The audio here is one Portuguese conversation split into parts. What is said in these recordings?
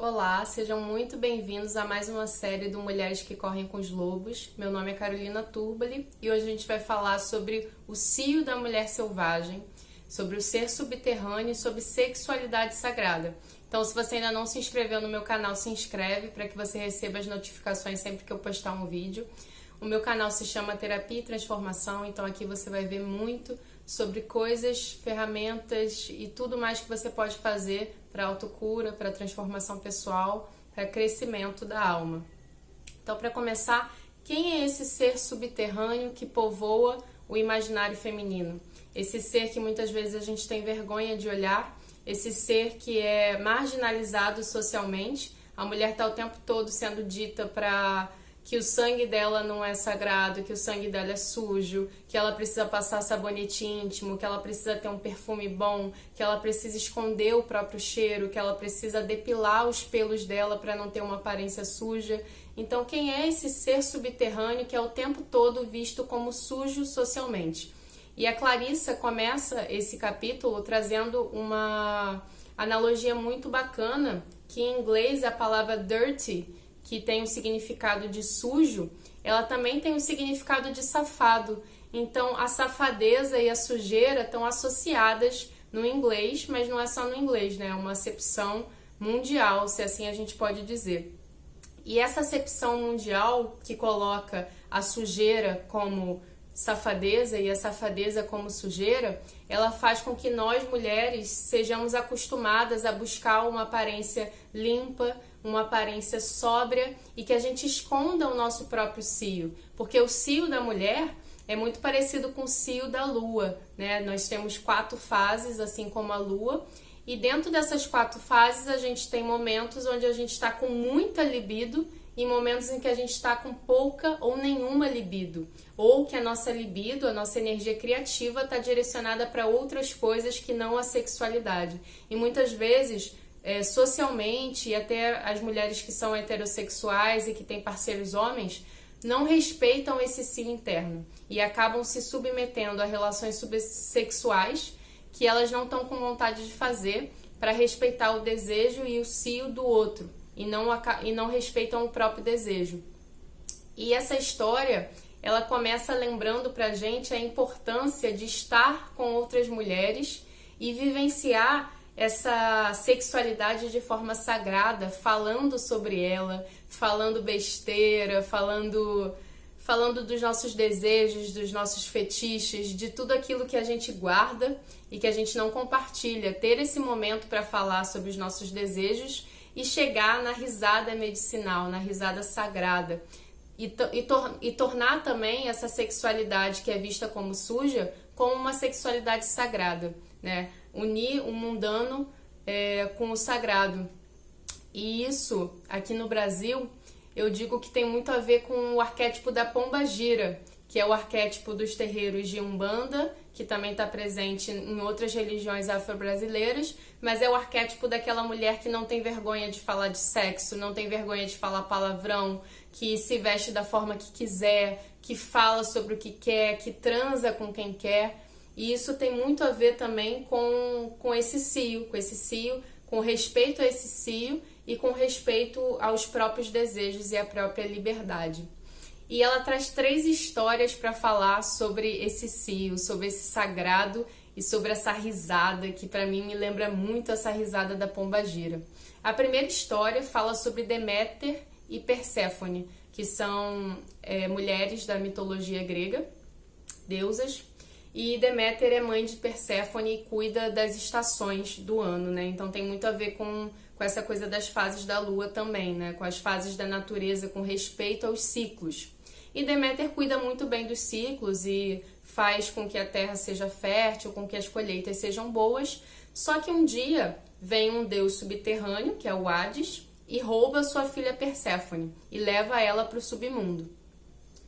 Olá, sejam muito bem-vindos a mais uma série do Mulheres que Correm com os Lobos. Meu nome é Carolina Turbali e hoje a gente vai falar sobre o cio da mulher selvagem, sobre o ser subterrâneo e sobre sexualidade sagrada. Então, se você ainda não se inscreveu no meu canal, se inscreve para que você receba as notificações sempre que eu postar um vídeo. O meu canal se chama Terapia e Transformação, então aqui você vai ver muito sobre coisas, ferramentas e tudo mais que você pode fazer para autocura, para transformação pessoal, para crescimento da alma. Então, para começar, quem é esse ser subterrâneo que povoa o imaginário feminino? Esse ser que muitas vezes a gente tem vergonha de olhar, esse ser que é marginalizado socialmente. A mulher está o tempo todo sendo dita para que o sangue dela não é sagrado, que o sangue dela é sujo, que ela precisa passar sabonete íntimo, que ela precisa ter um perfume bom, que ela precisa esconder o próprio cheiro, que ela precisa depilar os pelos dela para não ter uma aparência suja. Então, quem é esse ser subterrâneo que é o tempo todo visto como sujo socialmente? E a Clarissa começa esse capítulo trazendo uma analogia muito bacana, que em inglês a palavra dirty, que tem o significado de sujo, ela também tem o significado de safado. Então, a safadeza e a sujeira estão associadas no inglês, mas não é só no inglês, né? É uma acepção mundial, se assim a gente pode dizer. E essa acepção mundial que coloca a sujeira como safadeza e a safadeza como sujeira, ela faz com que nós mulheres sejamos acostumadas a buscar uma aparência limpa, uma aparência sóbria e que a gente esconda o nosso próprio cio, porque o cio da mulher é muito parecido com o cio da lua, né? Nós temos 4 fases, assim como a lua, e dentro dessas 4 fases a gente tem momentos onde a gente está com muita libido e momentos em que a gente está com pouca ou nenhuma libido, ou que a nossa libido, a nossa energia criativa está direcionada para outras coisas que não a sexualidade. E muitas vezes, socialmente, e até as mulheres que são heterossexuais e que têm parceiros homens, não respeitam esse cio interno e acabam se submetendo a relações subsexuais que elas não estão com vontade de fazer para respeitar o desejo e o cio do outro e não respeitam o próprio desejo. E essa história, ela começa lembrando pra gente a importância de estar com outras mulheres e vivenciar essa sexualidade de forma sagrada, falando sobre ela, falando besteira, falando dos nossos desejos, dos nossos fetiches, de tudo aquilo que a gente guarda e que a gente não compartilha. Ter esse momento para falar sobre os nossos desejos e chegar na risada medicinal, na risada sagrada. E tornar também essa sexualidade que é vista como suja como uma sexualidade sagrada, né? Unir o mundano com o sagrado. E isso, aqui no Brasil, eu digo que tem muito a ver com o arquétipo da pombagira, que é o arquétipo dos terreiros de Umbanda, que também está presente em outras religiões afro-brasileiras, mas é o arquétipo daquela mulher que não tem vergonha de falar de sexo, não tem vergonha de falar palavrão, que se veste da forma que quiser, que fala sobre o que quer, que transa com quem quer. E isso tem muito a ver também com esse cio, com respeito a esse cio e com respeito aos próprios desejos e à própria liberdade. E ela traz 3 histórias para falar sobre esse cio, sobre esse sagrado e sobre essa risada, que para mim me lembra muito essa risada da pombagira. A primeira história fala sobre Deméter e Perséfone, que são mulheres da mitologia grega, deusas, e Deméter é mãe de Perséfone e cuida das estações do ano, né? Então tem muito a ver com essa coisa das fases da lua também, né? Com as fases da natureza, com respeito aos ciclos. E Deméter cuida muito bem dos ciclos e faz com que a terra seja fértil, com que as colheitas sejam boas. Só que um dia vem um deus subterrâneo, que é o Hades, e rouba sua filha Perséfone e leva ela para o submundo.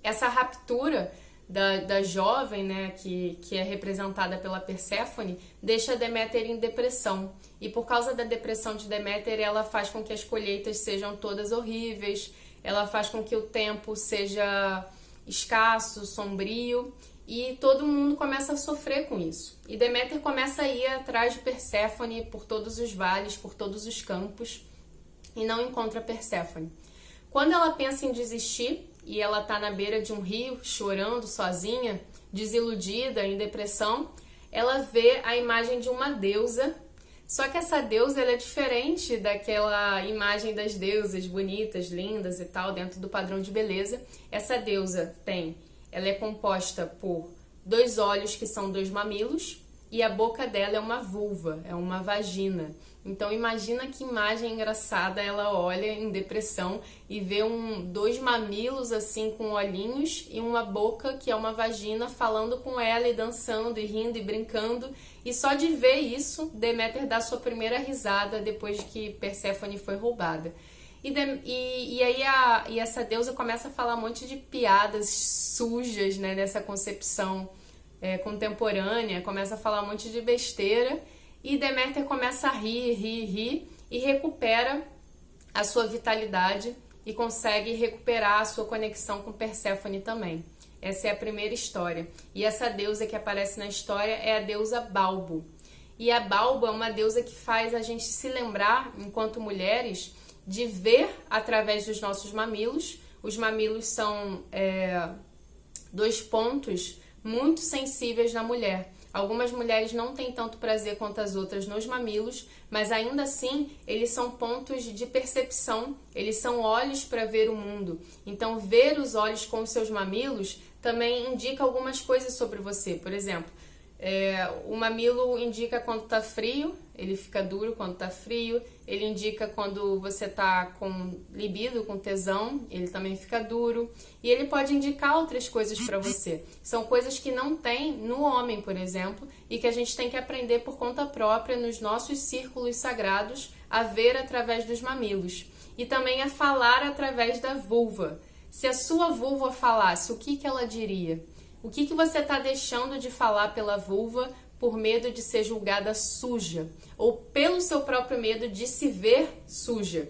Essa raptura da jovem, né, que é representada pela Perséfone, deixa Deméter em depressão. E por causa da depressão de Deméter, ela faz com que as colheitas sejam todas horríveis, ela faz com que o tempo seja escasso, sombrio, e todo mundo começa a sofrer com isso. E Deméter começa a ir atrás de Perséfone por todos os vales, por todos os campos, e não encontra Perséfone. Quando ela pensa em desistir e ela está na beira de um rio, chorando sozinha, desiludida, em depressão, ela vê a imagem de uma deusa. Só que essa deusa ela é diferente daquela imagem das deusas bonitas, lindas e tal, dentro do padrão de beleza. Essa deusa ela é composta por 2 olhos que são 2 mamilos e a boca dela é uma vulva, é uma vagina. Então imagina que imagem engraçada, ela olha em depressão e vê 2 mamilos assim com olhinhos e uma boca que é uma vagina falando com ela e dançando e rindo e brincando. E só de ver isso, Deméter dá sua primeira risada depois que Perséfone foi roubada. E aí essa deusa começa a falar um monte de piadas sujas, né, dessa concepção contemporânea, começa a falar um monte de besteira. E Deméter começa a rir e recupera a sua vitalidade e consegue recuperar a sua conexão com Perséfone também. Essa é a primeira história. E essa deusa que aparece na história é a deusa Balbo. E a Balbo é uma deusa que faz a gente se lembrar, enquanto mulheres, de ver através dos nossos mamilos. Os mamilos são 2 pontos muito sensíveis na mulher. Algumas mulheres não têm tanto prazer quanto as outras nos mamilos, mas ainda assim eles são pontos de percepção, eles são olhos para ver o mundo. Então ver os olhos com os seus mamilos também indica algumas coisas sobre você. Por exemplo, o mamilo indica quando tá frio, ele fica duro quando tá frio. Ele indica quando você tá com libido, com tesão, ele também fica duro. E ele pode indicar outras coisas para você. São coisas que não tem no homem, por exemplo, e que a gente tem que aprender por conta própria nos nossos círculos sagrados a ver através dos mamilos. E também a falar através da vulva. Se a sua vulva falasse, o que ela diria? O que você está deixando de falar pela vulva por medo de ser julgada suja? Ou pelo seu próprio medo de se ver suja?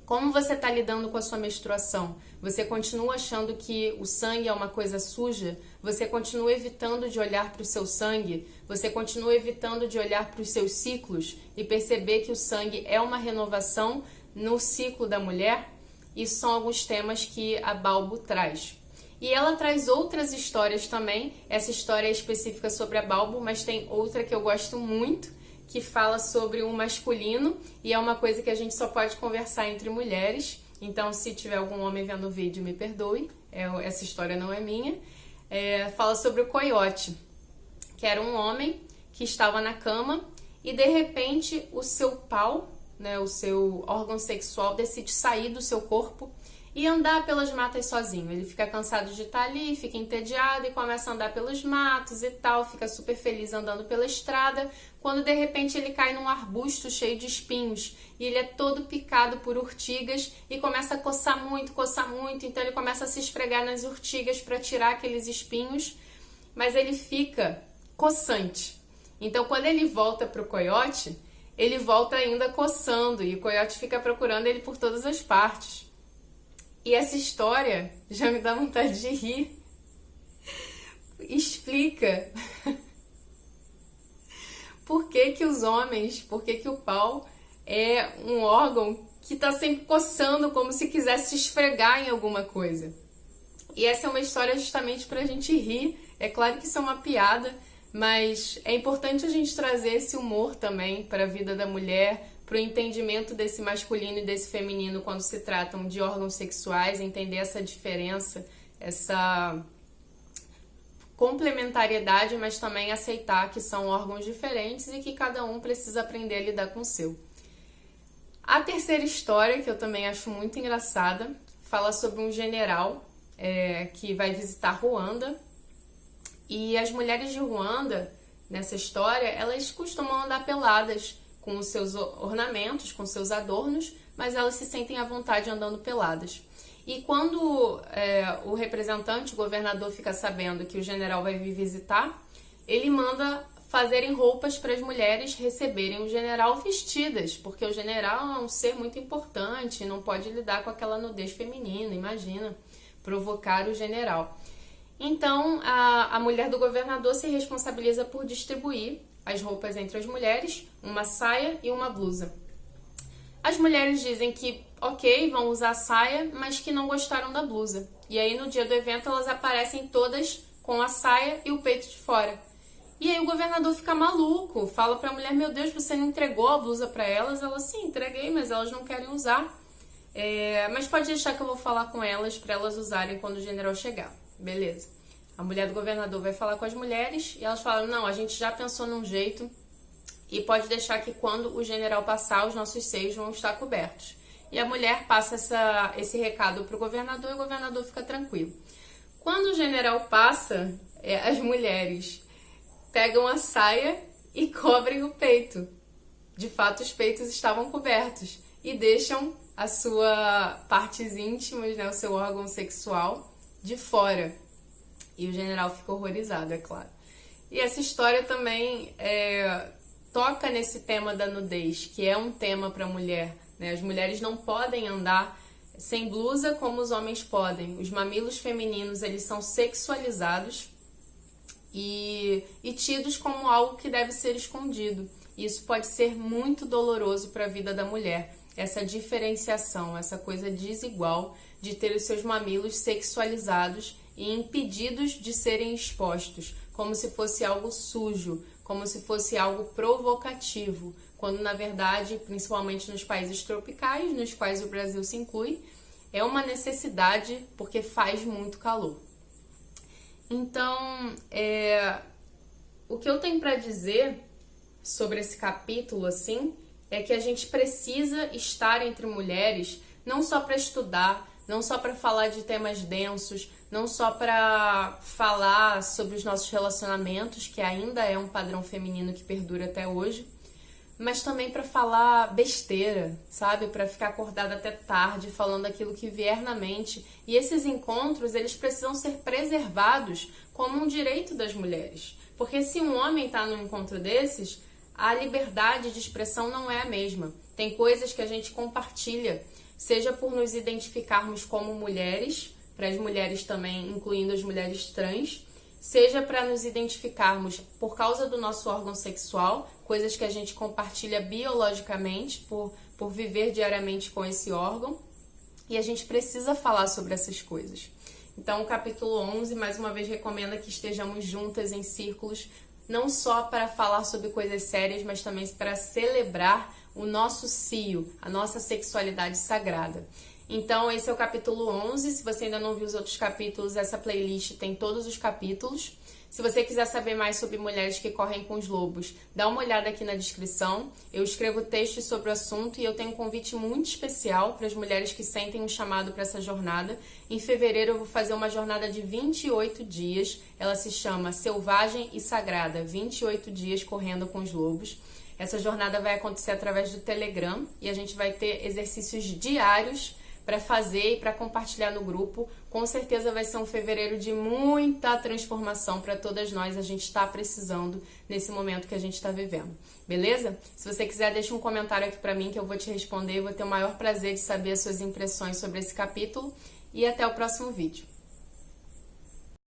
Como você está lidando com a sua menstruação? Você continua achando que o sangue é uma coisa suja? Você continua evitando de olhar para o seu sangue? Você continua evitando de olhar para os seus ciclos e perceber que o sangue é uma renovação no ciclo da mulher? Isso são alguns temas que a Balbo traz. E ela traz outras histórias também. Essa história é específica sobre a Balbo, mas tem outra que eu gosto muito, que fala sobre o masculino, e é uma coisa que a gente só pode conversar entre mulheres. Então, se tiver algum homem vendo o vídeo, me perdoe, essa história não é minha. Fala sobre o coiote, que era um homem que estava na cama e de repente o seu pau, né, o seu órgão sexual, decide sair do seu corpo e andar pelas matas sozinho. Ele fica cansado de estar ali, fica entediado e começa a andar pelos matos e tal, fica super feliz andando pela estrada, quando de repente ele cai num arbusto cheio de espinhos e ele é todo picado por urtigas e começa a coçar muito, então ele começa a se esfregar nas urtigas para tirar aqueles espinhos, mas ele fica coçante. Então quando ele volta pro coiote, ele volta ainda coçando e o coiote fica procurando ele por todas as partes. E essa história já me dá vontade de rir. Explica por que os homens, por que o pau é um órgão que está sempre coçando como se quisesse se esfregar em alguma coisa. E essa é uma história justamente para a gente rir. É claro que isso é uma piada, mas é importante a gente trazer esse humor também para a vida da mulher, para o entendimento desse masculino e desse feminino quando se tratam de órgãos sexuais, entender essa diferença, essa complementariedade, mas também aceitar que são órgãos diferentes e que cada um precisa aprender a lidar com o seu. A terceira história, que eu também acho muito engraçada, fala sobre um general que vai visitar Ruanda, e as mulheres de Ruanda, nessa história, elas costumam andar peladas, com os seus ornamentos, com seus adornos, mas elas se sentem à vontade andando peladas. E quando o representante, o governador, fica sabendo que o general vai vir visitar, ele manda fazerem roupas para as mulheres receberem o general vestidas, porque o general é um ser muito importante, não pode lidar com aquela nudez feminina, imagina, provocar o general. Então, a mulher do governador se responsabiliza por distribuir as roupas entre as mulheres, uma saia e uma blusa. As mulheres dizem que, ok, vão usar saia, mas que não gostaram da blusa. E aí no dia do evento elas aparecem todas com a saia e o peito de fora. E aí o governador fica maluco, fala pra mulher, meu Deus, você não entregou a blusa pra elas? Ela, sim, entreguei, mas elas não querem usar. Mas pode deixar que eu vou falar com elas pra elas usarem quando o general chegar. Beleza. A mulher do governador vai falar com as mulheres e elas falam, não, a gente já pensou num jeito e pode deixar que quando o general passar, os nossos seios vão estar cobertos. E a mulher passa esse recado pro governador e o governador fica tranquilo. Quando o general passa, as mulheres pegam a saia e cobrem o peito. De fato, os peitos estavam cobertos e deixam a sua partes íntimas, né, o seu órgão sexual, de fora. E o general fica horrorizado, é claro. E essa história também toca nesse tema da nudez, que é um tema para a mulher, né? As mulheres não podem andar sem blusa como os homens podem. Os mamilos femininos, eles são sexualizados e tidos como algo que deve ser escondido. Isso pode ser muito doloroso para a vida da mulher, essa diferenciação, essa coisa desigual de ter os seus mamilos sexualizados e impedidos de serem expostos, como se fosse algo sujo, como se fosse algo provocativo, quando na verdade, principalmente nos países tropicais, nos quais o Brasil se inclui, é uma necessidade porque faz muito calor. Então, o que eu tenho para dizer sobre esse capítulo, assim, é que a gente precisa estar entre mulheres, não só para estudar, não só para falar de temas densos, não só para falar sobre os nossos relacionamentos, que ainda é um padrão feminino que perdura até hoje, mas também para falar besteira, sabe? Para ficar acordada até tarde, falando aquilo que vier na mente. E esses encontros, eles precisam ser preservados como um direito das mulheres. Porque se um homem está num encontro desses, a liberdade de expressão não é a mesma. Tem coisas que a gente compartilha, seja por nos identificarmos como mulheres, para as mulheres também, incluindo as mulheres trans, seja para nos identificarmos por causa do nosso órgão sexual, coisas que a gente compartilha biologicamente, por viver diariamente com esse órgão, e a gente precisa falar sobre essas coisas. Então, o capítulo 11, mais uma vez, recomenda que estejamos juntas em círculos, não só para falar sobre coisas sérias, mas também para celebrar o nosso cio, a nossa sexualidade sagrada. Então, esse é o capítulo 11. Se você ainda não viu os outros capítulos, essa playlist tem todos os capítulos. Se você quiser saber mais sobre mulheres que correm com os lobos, dá uma olhada aqui na descrição. Eu escrevo textos sobre o assunto e eu tenho um convite muito especial para as mulheres que sentem um chamado para essa jornada. Em fevereiro eu vou fazer uma jornada de 28 dias. Ela se chama Selvagem e Sagrada, 28 dias correndo com os lobos. Essa jornada vai acontecer através do Telegram e a gente vai ter exercícios diários para fazer e para compartilhar no grupo. Com certeza vai ser um fevereiro de muita transformação para todas nós. A gente está precisando nesse momento que a gente está vivendo. Beleza? Se você quiser, deixa um comentário aqui para mim que eu vou te responder. Eu vou ter o maior prazer de saber as suas impressões sobre esse capítulo. E até o próximo vídeo.